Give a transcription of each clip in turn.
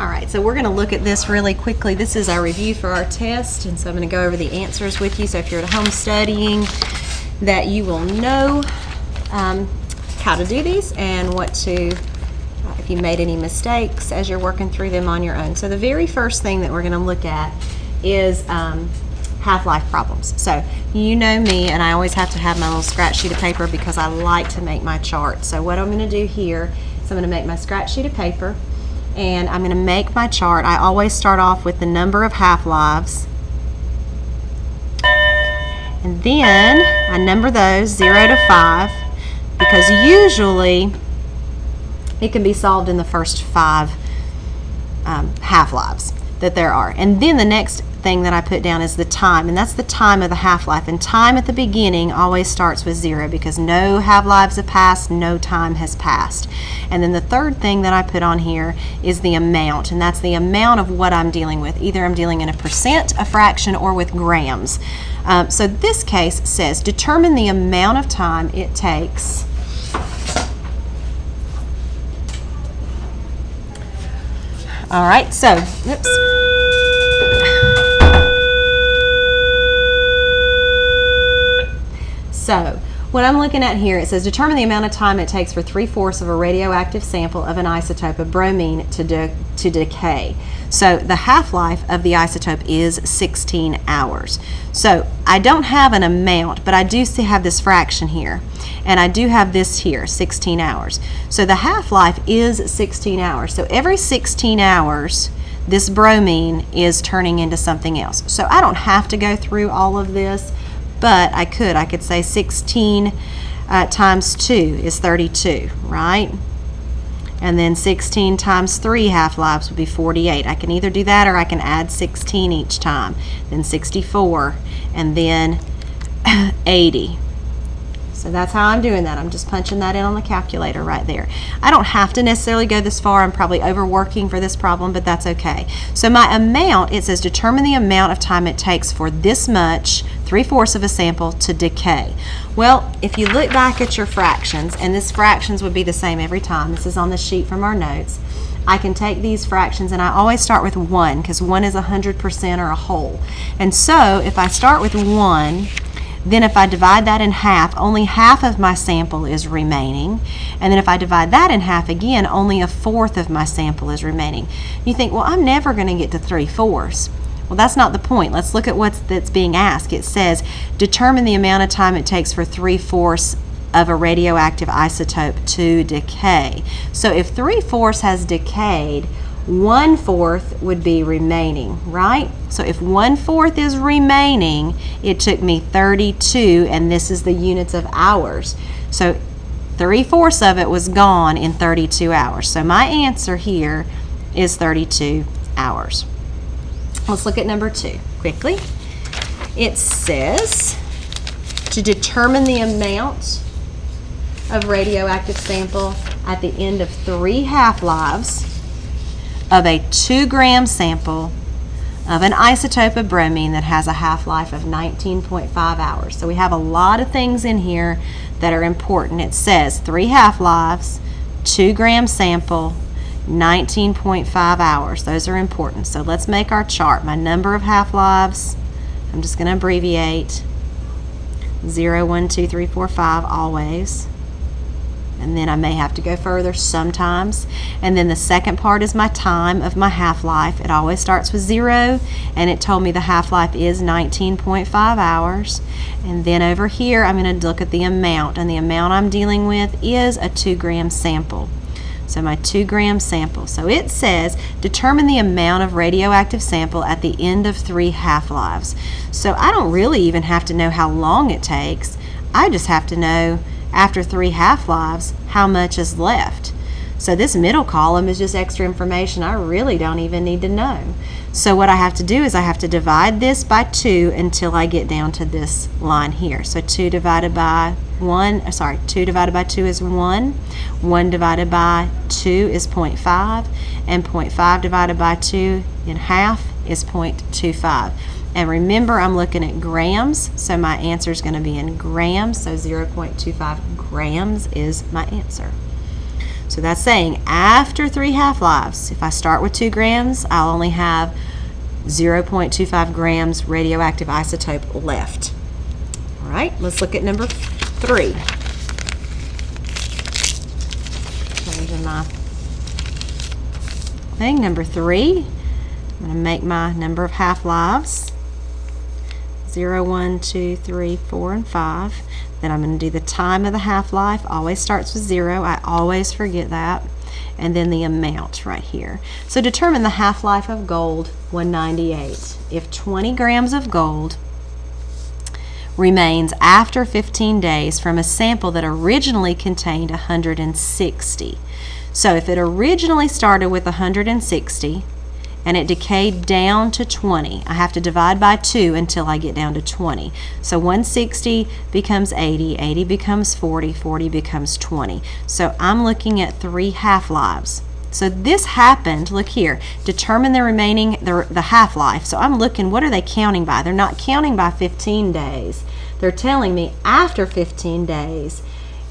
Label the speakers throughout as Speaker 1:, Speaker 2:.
Speaker 1: All right, so we're going to look at this really quickly. This is our review for our test, and so I'm going to go over the answers with you. So if you're at home studying, that you will know how to do these and what to, if you made any mistakes as you're working through them on your own. So the very first thing that we're going to look at is half-life problems. So you know me, and I always have to have my little scratch sheet of paper because I like to make my chart. So what I'm going to do here is I'm going to make my scratch sheet of paper, and I'm going to make my chart. I always start off with the number of half-lives, and then I number those 0 to 5 because usually it can be solved in the first 5 half-lives that there are. And then the next thing that I put down is the time, and that's the time of the half-life. And time at the beginning always starts with 0 because no half-lives have passed, no time has passed. And then the third thing that I put on here is the amount, and that's the amount of what I'm dealing with. Either I'm dealing in a percent, a fraction, or with grams. So this case says determine the amount of time it takes all right, so, oops. So, what I'm looking at here, it says determine the amount of time it takes for 3/4 of a radioactive sample of an isotope of bromine to decay. So the half-life of the isotope is 16 hours. So I don't have an amount, but I do still have this fraction here. And I do have this here, 16 hours. So the half-life is 16 hours. So every 16 hours, this bromine is turning into something else. So I don't have to go through all of this, but I could say 16 times 2 is 32, right? And then 16 times 3 half-lives would be 48. I can either do that or I can add 16 each time. Then 64, and then 80. So that's how I'm doing that. I'm just punching that in on the calculator right there. I don't have to necessarily go this far. I'm probably overworking for this problem, but that's okay. So my amount, it says determine the amount of time it takes for this much, 3/4 of a sample, to decay. Well, if you look back at your fractions, and this fractions would be the same every time. This is on the sheet from our notes. I can take these fractions, and I always start with 1 because 1 is 100% or a whole. And so if I start with 1, then if I divide that in half, only half of my sample is remaining. And then if I divide that in half again, only 1/4 of my sample is remaining. You think, well, I'm never going to get to 3/4. Well, that's not the point. Let's look at that's being asked. It says, determine the amount of time it takes for 3/4 of a radioactive isotope to decay. So if 3/4 has decayed, 1/4 would be remaining, right? So if 1/4 is remaining, it took me 32, and this is the units of hours. So 3/4 of it was gone in 32 hours. So my answer here is 32 hours. Let's look at number 2 quickly. It says to determine the amount of radioactive sample at the end of 3 half-lives of a 2-gram sample of an isotope of bromine that has a half-life of 19.5 hours. So we have a lot of things in here that are important. It says 3 half-lives, 2-gram sample, 19.5 hours. Those are important. So let's make our chart. My number of half-lives, I'm just going to abbreviate 0, 1, 2, 3, 4, 5 always. And then I may have to go further sometimes. And then the second part is my time of my half-life. It always starts with 0, and it told me the half-life is 19.5 hours. And then over here, I'm going to look at the amount, and the amount I'm dealing with is a 2-gram sample. So my 2-gram sample. So it says determine the amount of radioactive sample at the end of 3 half-lives. So I don't really even have to know how long it takes. I just have to know after 3 half-lives how much is left. So this middle column is just extra information I really don't even need to know. So what I have to do is I have to divide this by 2 until I get down to this line here. So 2 divided by 2 divided by 2 is 1. 1 divided by 2 is 0.5. And 0.5 divided by 2 in half is 0.25. And remember, I'm looking at grams, so my answer is going to be in grams. So 0.25 grams is my answer. So that's saying after 3 half-lives, if I start with 2 grams, I'll only have 0.25 grams radioactive isotope left. All right, let's look at number 3. Changing my thing. Number 3, I'm going to make my number of half-lives. 0, 1, 2, 3, 4, and 5. Then I'm going to do the time of the half-life. Always starts with 0. I always forget that. And then the amount right here. So determine the half-life of gold 198. If 20 grams of gold remains after 15 days from a sample that originally contained 160. So if it originally started with 160 and it decayed down to 20, I have to divide by 2 until I get down to 20. So 160 becomes 80, 80 becomes 40, 40 becomes 20. So I'm looking at 3 half-lives. So this happened, look here, determine the remaining, the half-life. So I'm looking, what are they counting by? They're not counting by 15 days. They're telling me after 15 days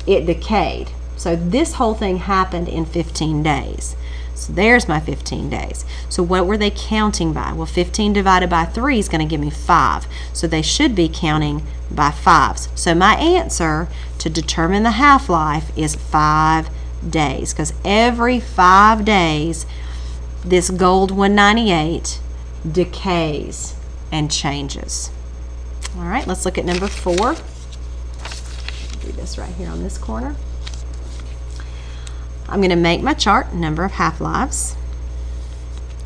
Speaker 1: it decayed. So this whole thing happened in 15 days. So there's my 15 days. So what were they counting by? Well, 15 divided by 3 is going to give me 5. So they should be counting by 5s. So my answer to determine the half-life is 5 days, because every 5 days this gold 198 decays and changes. All right, let's look at number 4. Do this right here on this corner. I'm going to make my chart, number of half-lives,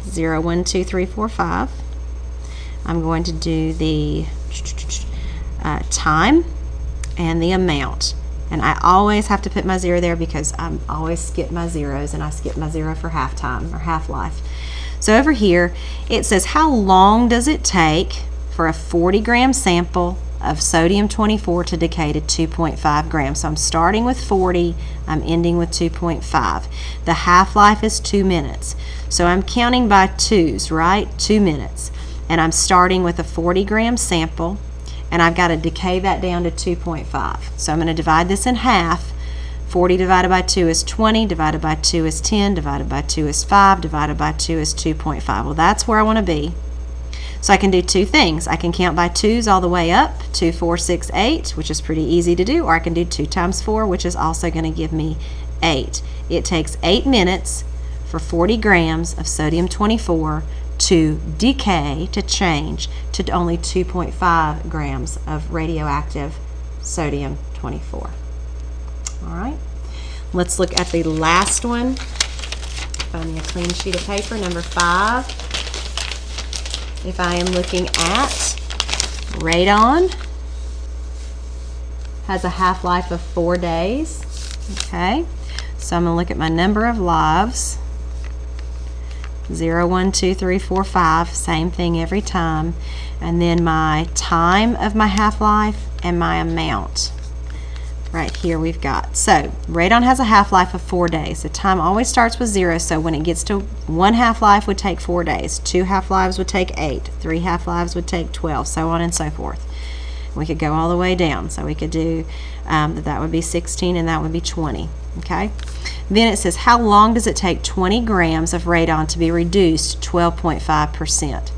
Speaker 1: 0, 1, 2, 3, 4, 5. I'm going to do the time and the amount. And I always have to put my 0 there because I always skip my zeros, and I skip my 0 for half-time or half-life. So over here, it says how long does it take for a 40-gram sample of sodium-24 to decay to 2.5 grams. So I'm starting with 40, I'm ending with 2.5. The half-life is 2 minutes. So I'm counting by 2s, right? 2 minutes. And I'm starting with a 40-gram sample, and I've got to decay that down to 2.5. So I'm going to divide this in half. 40 divided by 2 is 20, divided by 2 is 10, divided by 2 is 5, divided by 2 is 2.5. Well, that's where I want to be. So I can do 2 things. I can count by 2s all the way up, 2, 4, 6, 8, which is pretty easy to do, or I can do 2 times 4, which is also going to give me 8. It takes 8 minutes for 40 grams of sodium-24 to decay, to change, to only 2.5 grams of radioactive sodium-24. All right, let's look at the last one. Find me a clean sheet of paper, number 5. If I am looking at radon, has a half-life of 4 days. Okay, so I'm going to look at my number of lives. 0, 1, 2, 3, 4, 5, same thing every time. And then my time of my half-life and my amount. Right here we've got. So radon has a half-life of 4 days. The time always starts with 0, so when it gets to 1 half-life would take 4 days, 2 half-lives would take 8, 3 half-lives would take 12, so on and so forth. We could go all the way down. So we could do, that would be 16 and that would be 20. Okay. Then it says, how long does it take 20 grams of radon to be reduced 12.5%?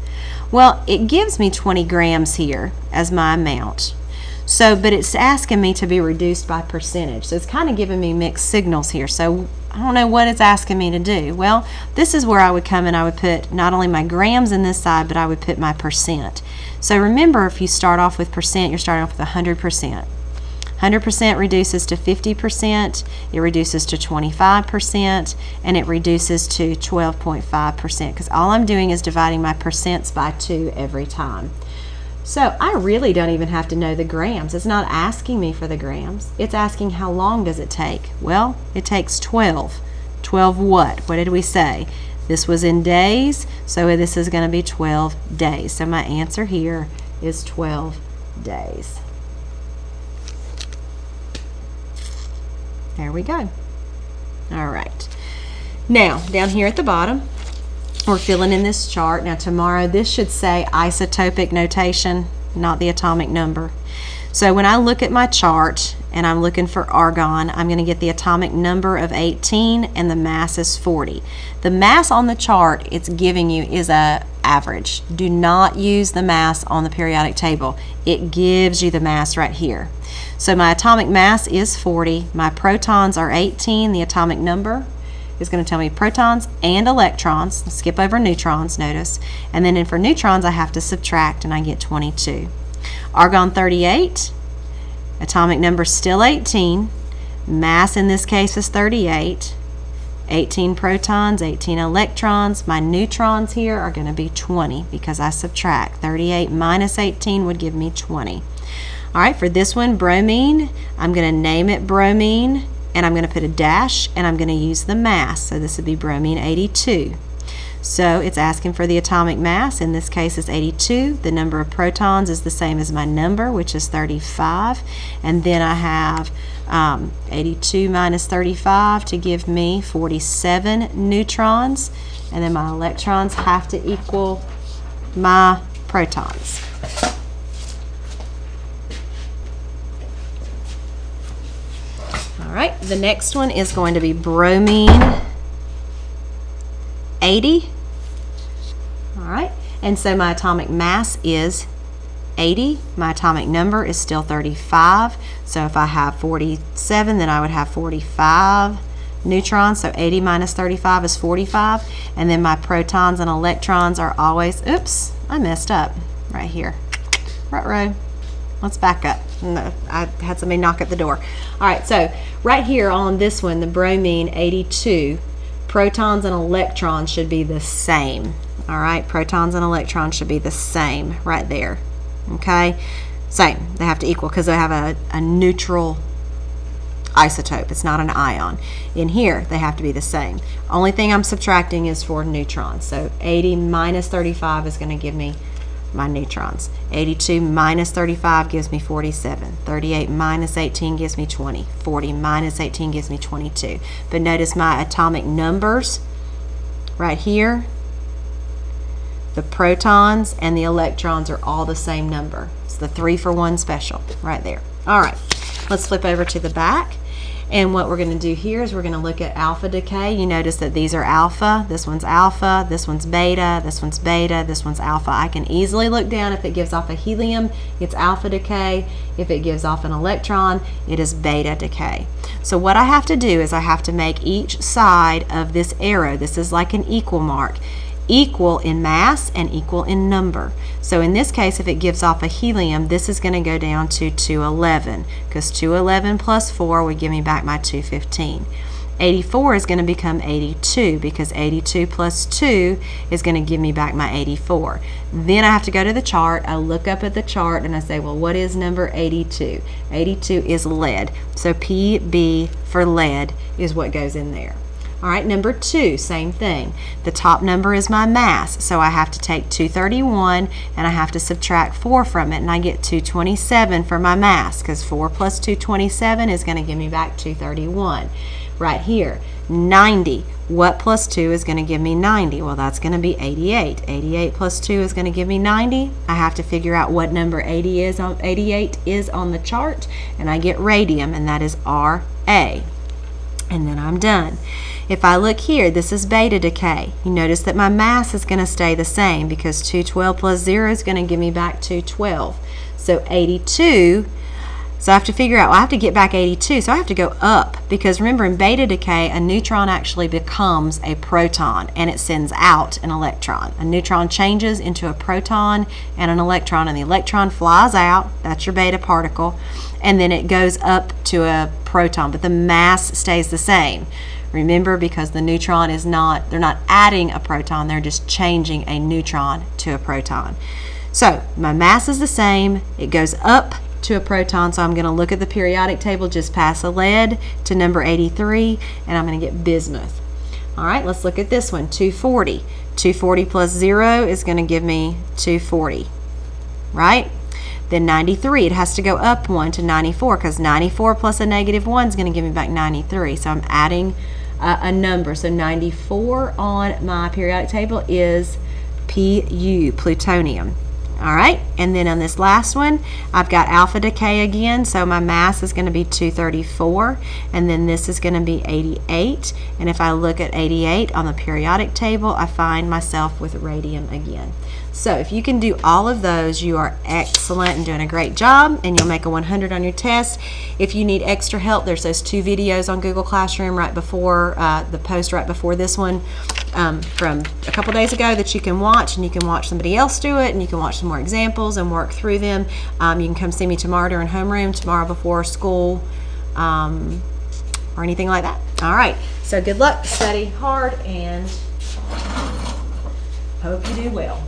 Speaker 1: Well, it gives me 20 grams here as my amount. So, but it's asking me to be reduced by percentage. So it's kind of giving me mixed signals here. So I don't know what it's asking me to do. Well, this is where I would come and I would put not only my grams in this side, but I would put my percent. So remember, if you start off with percent, you're starting off with 100%. 100% reduces to 50%, it reduces to 25%, and it reduces to 12.5%, because all I'm doing is dividing my percents by 2 every time. So I really don't even have to know the grams. It's not asking me for the grams. It's asking how long does it take. Well, it takes 12. 12 what? What did we say? This was in days, so this is going to be 12 days. So my answer here is 12 days. There we go. All right. Now, down here at the bottom, we're filling in this chart. Now tomorrow this should say isotopic notation, not the atomic number. So when I look at my chart and I'm looking for argon, I'm going to get the atomic number of 18 and the mass is 40. The mass on the chart it's giving you is a average. Do not use the mass on the periodic table. It gives you the mass right here. So my atomic mass is 40. My protons are 18. The atomic number is going to tell me protons and electrons. Skip over neutrons, notice. And then for neutrons, I have to subtract, and I get 22. Argon 38, atomic number still 18. Mass in this case is 38. 18 protons, 18 electrons. My neutrons here are going to be 20 because I subtract. 38 minus 18 would give me 20. All right, for this one, bromine, I'm going to name it bromine, and I'm going to put a dash, and I'm going to use the mass. So this would be bromine 82. So it's asking for the atomic mass. In this case, it's 82. The number of protons is the same as my number, which is 35. And then I have 82 minus 35 to give me 47 neutrons. And then my electrons have to equal my protons. All right, the next one is going to be bromine 80. All right, and so my atomic mass is 80. My atomic number is still 35. So if I have 47, then I would have 45 neutrons. So 80 minus 35 is 45. And then my protons and electrons are always, oops, I messed up right here. Ruh-roh. Let's back up. No, I had somebody knock at the door. All right, so right here on this one, the bromine 82, protons and electrons should be the same. All right, protons and electrons should be the same right there. Okay, same. They have to equal because they have a neutral isotope. It's not an ion. In here, they have to be the same. Only thing I'm subtracting is for neutrons. So 80 minus 35 is going to give me my neutrons. 82 minus 35 gives me 47. 38 minus 18 gives me 20. 40 minus 18 gives me 22. But notice my atomic numbers right here. The protons and the electrons are all the same number. It's the 3-for-1 special right there. All right, let's flip over to the back. And what we're going to do here is we're going to look at alpha decay. You notice that these are alpha, this one's beta, this one's beta, this one's alpha. I can easily look down. If it gives off a helium, it's alpha decay. If it gives off an electron, it is beta decay. So what I have to do is I have to make each side of this arrow, this is like an equal mark, equal in mass and equal in number. So in this case, if it gives off a helium, this is going to go down to 211 because 211 plus 4 would give me back my 215. 84 is going to become 82 because 82 plus 2 is going to give me back my 84. Then I have to go to the chart. I look up at the chart and I say, well, what is number 82? 82 is lead. So PB for lead is what goes in there. All right, number 2, same thing. The top number is my mass, so I have to take 231 and I have to subtract 4 from it, and I get 227 for my mass because 4 plus 227 is going to give me back 231. Right here, 90. What plus 2 is going to give me 90? Well, that's going to be 88. 88 plus 2 is going to give me 90. I have to figure out what number 88 is on the chart, and I get radium, and that is Ra. And then I'm done. If I look here, this is beta decay. You notice that my mass is going to stay the same because 212 plus 0 is going to give me back 212. So 82, so I have to figure out, well, I have to get back 82, so I have to go up because remember in beta decay, a neutron actually becomes a proton and it sends out an electron. A neutron changes into a proton and an electron, and the electron flies out, that's your beta particle, and then it goes up to a proton, but the mass stays the same. Remember, because the neutron is not, they're not adding a proton, they're just changing a neutron to a proton. So my mass is the same, it goes up to a proton, so I'm going to look at the periodic table just past the lead to number 83, and I'm going to get bismuth. All right, let's look at this one, 240. 240 plus 0 is going to give me 240, right? Then 93, it has to go up 1 to 94 because 94 plus a negative 1 is going to give me back 93. So I'm adding a number. So 94 on my periodic table is Pu, plutonium. All right, and then on this last one, I've got alpha decay again, so my mass is going to be 234, and then this is going to be 88, and if I look at 88 on the periodic table, I find myself with radium again. So if you can do all of those, you are excellent and doing a great job, and you'll make a 100 on your test. If you need extra help, there's those 2 videos on Google Classroom right before the post right before this one from a couple days ago that you can watch, and you can watch somebody else do it, and you can watch some more examples and work through them. You can come see me tomorrow during homeroom, tomorrow before school, or anything like that. All right, so good luck, study hard, and hope you do well.